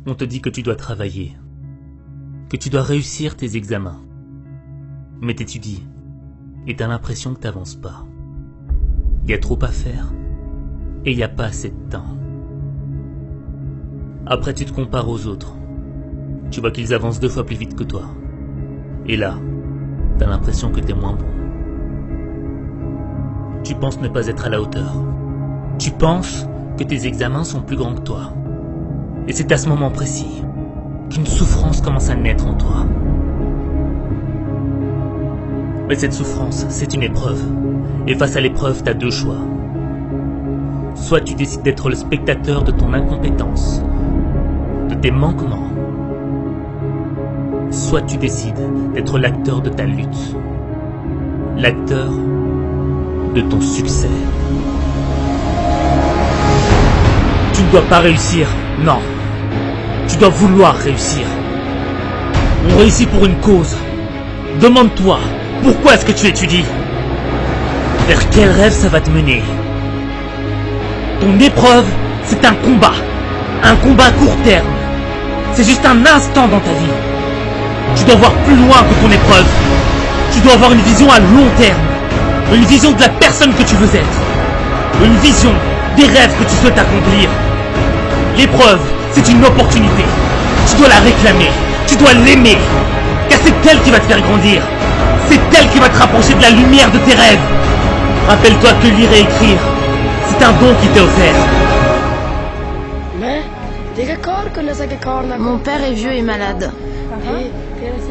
On te dit que tu dois travailler, que tu dois réussir tes examens. Mais t'étudies et t'as l'impression que t'avances pas. Il y a trop à faire et il n'y a pas assez de temps. Après tu te compares aux autres. Tu vois qu'ils avancent 2 fois plus vite que toi. Et là, t'as l'impression que t'es moins bon. Tu penses ne pas être à la hauteur. Tu penses que tes examens sont plus grands que toi. Et c'est à ce moment précis qu'une souffrance commence à naître en toi. Mais cette souffrance, c'est une épreuve. Et face à l'épreuve, t'as 2 choix. Soit tu décides d'être le spectateur de ton incompétence, de tes manquements. Soit tu décides d'être l'acteur de ta lutte. L'acteur de ton succès. Tu ne dois pas réussir, non. Tu dois vouloir réussir. On réussit pour une cause. Demande-toi, pourquoi est-ce que tu étudies? Vers quel rêve ça va te mener? Ton épreuve, c'est un combat à court terme. C'est juste un instant dans ta vie. Tu dois voir plus loin que ton épreuve. Tu dois avoir une vision à long terme. Une vision de la personne que tu veux être. Une vision des rêves que tu souhaites accomplir. L'épreuve, c'est une opportunité. Tu dois la réclamer. Tu dois l'aimer. Car c'est elle qui va te faire grandir. C'est elle qui va te rapprocher de la lumière de tes rêves. Rappelle-toi que lire et écrire, c'est un don qui t'est offert. Mon père est vieux et malade.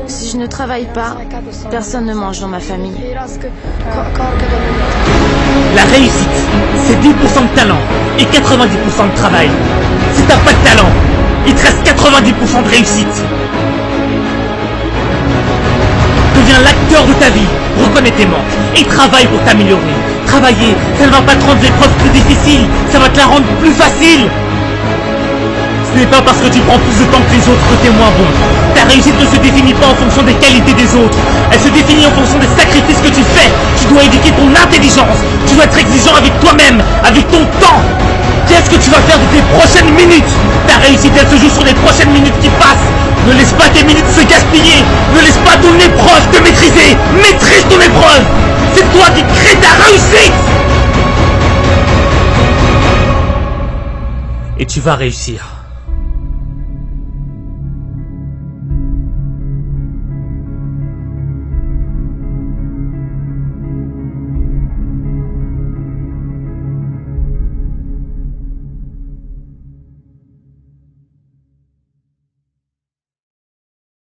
Si je ne travaille pas, personne ne mange dans ma famille. La réussite, c'est 10% de talent et 90% de travail. Si t'as pas de talent, il te reste 90% de réussite. Deviens l'acteur de ta vie, reconnais tes manques et travaille pour t'améliorer. Travailler, ça ne va pas te rendre l'épreuve plus difficile, ça va te la rendre plus facile. Ce n'est pas parce que tu prends plus de temps que les autres que t'es moins bon. Ta réussite ne se définit pas en fonction des qualités des autres. Elle se définit en fonction des sacrifices que tu fais. Tu dois éduquer ton intelligence. Tu dois être exigeant avec toi-même, avec ton temps. Qu'est-ce que tu vas faire de tes prochaines minutes? Ta réussite, elle se joue sur les prochaines minutes qui passent. Ne laisse pas tes minutes se gaspiller. Ne laisse pas ton épreuve te maîtriser. Maîtrise ton épreuve. C'est toi qui crée ta réussite. Et tu vas réussir.